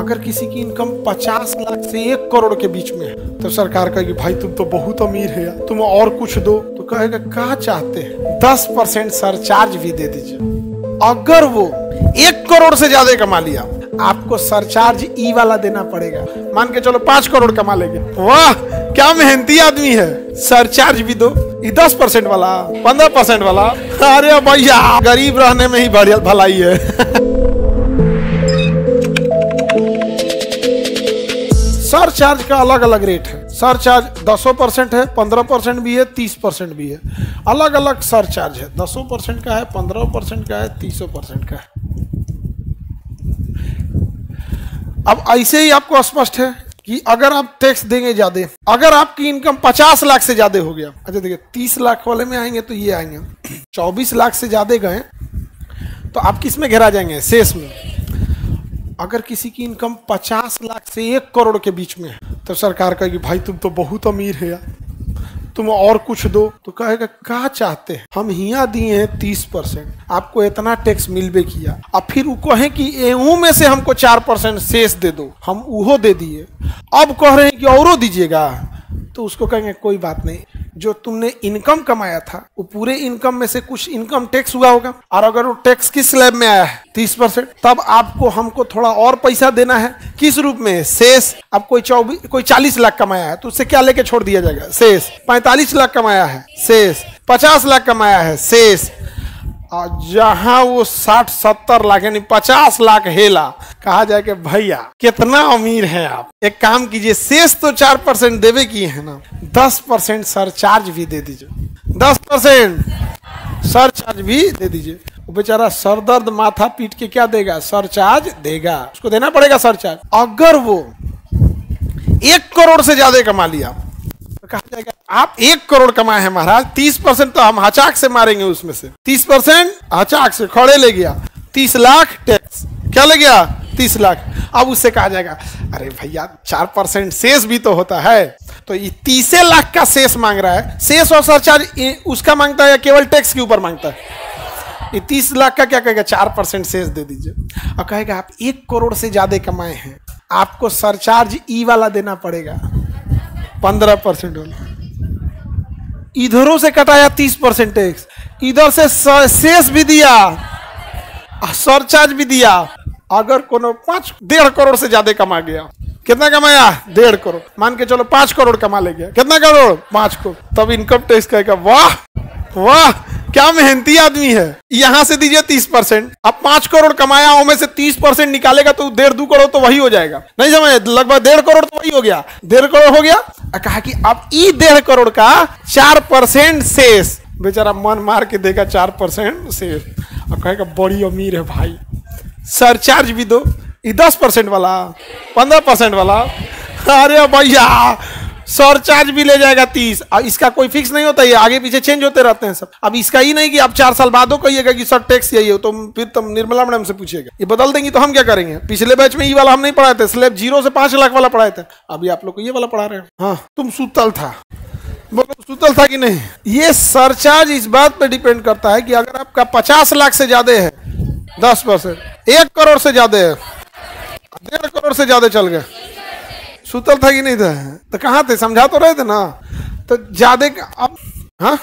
अगर किसी की इनकम 50 लाख से 1 करोड़ के बीच में है तो सरकार कहेगी भाई तुम तो बहुत अमीर है यार, तुम और कुछ दो। तो कहेगा क्या चाहते हैं, 10% सरचार्ज भी दे दीजिए। अगर वो 1 करोड़ से ज्यादा कमा लिया आपको सरचार्ज ई वाला देना पड़ेगा। मान के चलो 5 करोड़ कमा लेंगे, वाह क्या मेहनती आदमी है, सरचार्ज भी दो। 10% वाला, 15% वाला, अरे भैया गरीब रहने में ही बढ़िया भलाई है। सरचार्ज का अलग अलग रेट है। सरचार्ज 10% है, 15% भी है, 30% भी है। अलग अलग सरचार्ज है, 10% का है, 15% का है, 30% का है। अब ऐसे ही आपको स्पष्ट है कि अगर आप टैक्स देंगे ज्यादा, अगर आपकी इनकम 50 लाख से ज्यादा हो गया, अच्छा देखिए 30 लाख वाले में आएंगे तो ये आएंगे, 24 लाख से ज्यादा गए तो आप किस में घेरा जाएंगे, शेष में। अगर किसी की इनकम 50 लाख से 1 करोड़ के बीच में है तो सरकार कहेगी भाई तुम तो बहुत अमीर है यार, तुम और कुछ दो। तो कहेगा क्या चाहते हैं, हम हिया दिए हैं 30%, आपको इतना टैक्स मिलबे किया, अब फिर वो कहें कि एहू में से हमको 4% शेष दे दो, हम वो दे दिए, अब कह रहे हैं कि औरों दीजिएगा। तो उसको कहेंगे कोई बात नहीं, जो तुमने इनकम कमाया था वो पूरे इनकम में से कुछ इनकम टैक्स हुआ होगा, और अगर वो टैक्स किस स्लैब में आया है 30%, तब आपको हमको थोड़ा और पैसा देना है। किस रूप में, शेष। अब कोई 40 लाख कमाया है तो उससे क्या लेके छोड़ दिया जाएगा, शेष। 45 लाख कमाया है, शेष। 50 लाख कमाया है, शेष। और जहां वो 60-70 लाख यानी 50 लाख हेला, कहा जाए कि भैया कितना अमीर हैं आप, एक काम कीजिए, शेष तो 4% देवे किए हैं ना, 10% सरचार्ज भी दे दीजिए, 10% सरचार्ज भी दे दीजिए। वो बेचारा सरदर्द माथा पीट के क्या देगा, सरचार्ज देगा, उसको देना पड़ेगा सरचार्ज। अगर वो 1 करोड़ से ज्यादा कमा लिया तो कहा जाएगा आप 1 करोड़ कमाए हैं महाराज, 30% तो हम हचाक से मारेंगे, उसमें से 30% हचाक से खड़े ले गया, 30 लाख टैक्स, क्या ले गया, 30 लाख। अब उससे कहा जाएगा अरे भैया 4% शेष भी तो होता है, तो ये 30 लाख का शेष मांग रहा है, शेष और सरचार्ज उसका मांगता है या केवल टैक्स के ऊपर मांगता है। ये 30 लाख का क्या कहेगा, 4% शेष दे दीजिए। और कहेगा आप 1 करोड़ से ज्यादा कमाए हैं, आपको सरचार्ज ई वाला देना पड़ेगा, 15% वाला। इधरों से कटाया 30% टैक्स, इधर से शेष भी दिया, सरचार्ज भी दिया। अगर कोनो 1.5 करोड़ से ज्यादा कमा गया, कितना कमाया, 1.5 करोड़, मान के चलो 5 करोड़ कमा ले गया, कितना करोड़, 5 करोड़, तब इनकम टैक्स कहेगा वाह वाह क्या मेहनती आदमी है, यहां से दीजिए 30%। अब 5 करोड़ कमाया, उनमें से 30% निकालेगा तो 1.5-2 करोड़ तो वही हो जाएगा, नहीं समझे, लगभग 1.5 करोड़ तो वही हो गया, 1.5 करोड़ हो गया। कहा कि अब ई 1.5 करोड़ का 4% शेष, बेचारा मन मार के देगा 4% शेष, और कहेगा बड़ी अमीर है भाई, सरचार्ज भी दो। 10% वाला, 15% वाला, अरे भैया सरचार्ज भी ले जाएगा 30। अब इसका कोई फिक्स नहीं होता, ये आगे पीछे चेंज होते रहते हैं सब। अब इसका ही नहीं कि आप 4 साल बाद कहिएगा कि सर टैक्स यही हो, तो फिर तुम निर्मला मैडम से पूछिएगा, ये बदल देंगी तो हम क्या करेंगे। पिछले बैच में ये वाला हम नहीं पढ़ाए थे, स्लैब 0 से 5 लाख वाला पढ़ाए थे, अभी आप लोग को ये वाला पढ़ा रहे हैं। हाँ तुम सुतल था, बोलो सुतल था कि नहीं। ये सरचार्ज इस बात पे डिपेंड करता है कि अगर आपका 50 लाख से ज्यादा है 10%, 1 करोड़ से ज्यादा है, 1.5 करोड़ से ज्यादा चल गए, सुतल था कि नहीं था, तो कहाँ थे, समझा तो रहे थे ना। तो ज्यादा अब हाँ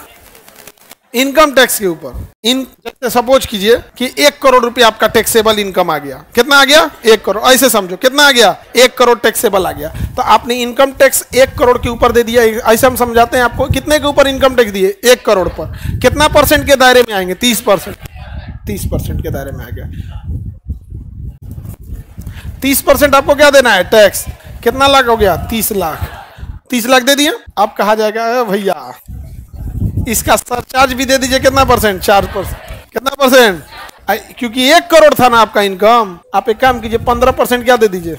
इनकम टैक्स के ऊपर, जैसे सपोज कीजिए कि 1 करोड़ रुपया आपका टैक्सेबल इनकम आ गया, कितना आ गया, 1 करोड़, ऐसे समझो कितना आ गया, 1 करोड़ टैक्सेबल आ गया। तो आपने इनकम टैक्स 1 करोड़ के ऊपर दे दिया, ऐसे हम समझाते हैं आपको, कितने के ऊपर इनकम टैक्स दिए, 1 करोड़ पर, कितना % के दायरे में आएंगे, 30%, 30% के दायरे में आ गया। 30% आपको क्या देना है, टैक्स, कितना लाख हो गया, 30 लाख, 30 लाख दे दिया। अब कहा जाएगा भैया इसका सरचार्ज भी दे दीजिए, कितना %, 4%, कितना %, क्योंकि 1 करोड़ था ना आपका इनकम, आप एक काम कीजिए 15% क्या दे दीजिए,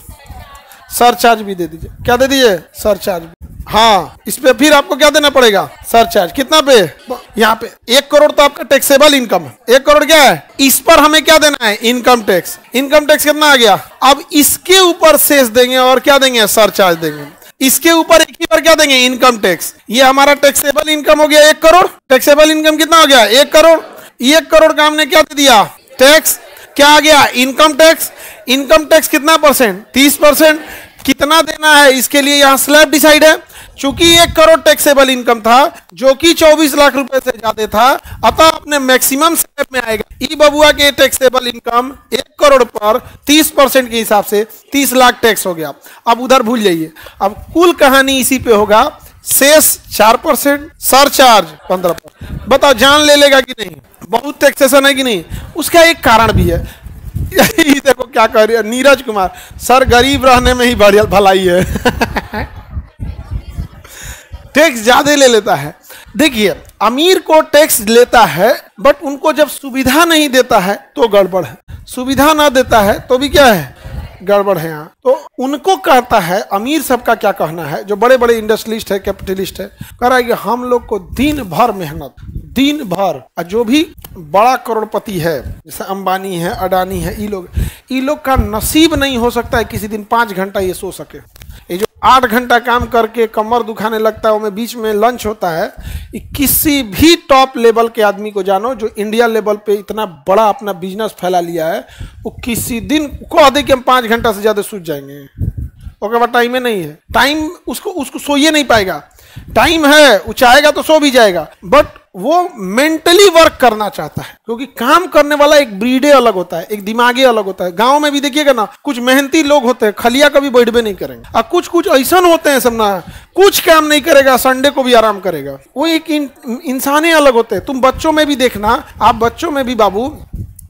सरचार्ज भी दे दीजिए, क्या दे दीजिए, सरचार्ज। हाँ इस पे फिर आपको क्या देना पड़ेगा, सरचार्ज, कितना पे, यहाँ पे 1 करोड़ तो आपका टैक्सेबल इनकम है, 1 करोड़ क्या है, इस पर हमें क्या देना है, इनकम टैक्स। इनकम टैक्स कितना आ गया, अब इसके ऊपर शेष देंगे और क्या देंगे, सरचार्ज देंगे, इसके ऊपर एक ही बार क्या देंगे, इनकम टैक्स। ये हमारा टैक्सेबल इनकम हो गया 1 करोड़, टैक्सेबल इनकम कितना हो गया, 1 करोड़। 1 करोड़ का हमने क्या दे दिया, टैक्स। क्या आ गया? Income tax. इनकम टैक्स कितना परसेंट? 30%। कितना देना है इसके लिए यहाँ स्लैब डिसाइड है। चूंकि 1 करोड़ टैक्सेबल इनकम था जो कि 24 लाख रुपए से ज्यादा था, अतः अपने मैक्सिमम स्लैब में आएगा। ई बबुआ के टैक्सेबल इनकम 1 करोड़ पर 30% के हिसाब से 30 लाख टैक्स हो गया। अब उधर भूल जाइए, अब कुल कहानी इसी पे होगा। शेष 4%, सरचार्ज 15%। बताओ जान ले लेगा कि नहीं? बहुत टैक्सेशन है कि नहीं? उसका एक कारण भी है। यही देखो क्या कह रही है नीरज कुमार सर, गरीब रहने में ही भलाई है। टैक्स ज्यादा ले लेता है। देखिए अमीर को टैक्स लेता है, बट उनको जब सुविधा नहीं देता है तो गड़बड़ है। सुविधा ना देता है तो भी क्या है? गड़बड़ है। यहाँ तो उनको कहता है, अमीर सबका क्या कहना है, जो बड़े बड़े इंडस्ट्रियलिस्ट है, कैपिटलिस्ट है, कह रहा है कि हम लोग को दिन भर मेहनत, दिन भर, और जो भी बड़ा करोड़पति है जैसे अंबानी है, अडानी है, ये लोग का नसीब नहीं हो सकता है किसी दिन 5 घंटा ये सो सके। ये जो 8 घंटा काम करके कमर दुखाने लगता है, उसमें बीच में लंच होता है, ये किसी भी टॉप लेवल के आदमी को जानो जो इंडिया लेवल पे इतना बड़ा अपना बिजनेस फैला लिया है, वो किसी दिन कह दे कि हम 5 घंटा से ज्यादा सूझ जाएंगे, ओके बात टाइम में नहीं है। टाइम उसको सोइए नहीं पाएगा। टाइम है, वो चाहेगा तो सो भी जाएगा, बट वो मेंटली वर्क करना चाहता है, क्योंकि काम करने वाला एक ब्रीडे अलग होता है, एक दिमागे अलग होता है। गांव में भी देखिएगा ना, कुछ मेहनती लोग होते हैं, खलिया कभी बैठबे नहीं करेंगे, और कुछ ऐसा होते हैं सब ना, कुछ काम नहीं करेगा, संडे को भी आराम करेगा। वो एक इंसाने अलग होते हैं। तुम बच्चों में भी देखना, आप बच्चों में भी बाबू,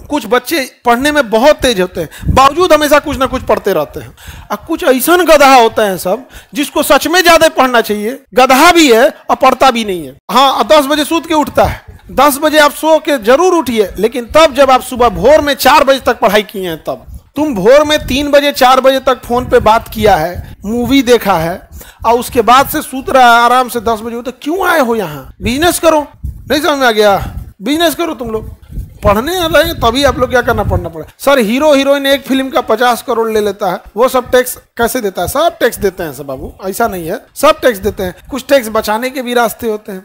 कुछ बच्चे पढ़ने में बहुत तेज होते हैं, बावजूद हमेशा कुछ ना कुछ पढ़ते रहते हैं, और कुछ ऐसा गधा होता है सब जिसको सच में ज्यादा पढ़ना चाहिए, गधा भी है और पढ़ता भी नहीं है। हाँ 10 बजे सूत के उठता है, 10 बजे आप सो के जरूर उठिए, लेकिन तब जब आप सुबह भोर में 4 बजे तक पढ़ाई किए हैं, तब तुम भोर में 3 बजे 4 बजे तक फोन पे बात किया है, मूवी देखा है, और उसके बाद से सूत रहा है आराम से 10 बजे, तो क्यों आए हो यहाँ? बिजनेस करो। नहीं समझ में आ गया? बिजनेस करो तुम लोग। पढ़ने आ रहे हैं तभी आप लोग क्या करना पड़ना पड़े। सर हीरो हीरोइन एक फिल्म का 50 करोड़ ले लेता है, वो सब टैक्स कैसे देता है? सब टैक्स देते हैं सब बाबू, ऐसा नहीं है, सब टैक्स देते हैं। कुछ टैक्स बचाने के भी रास्ते होते हैं।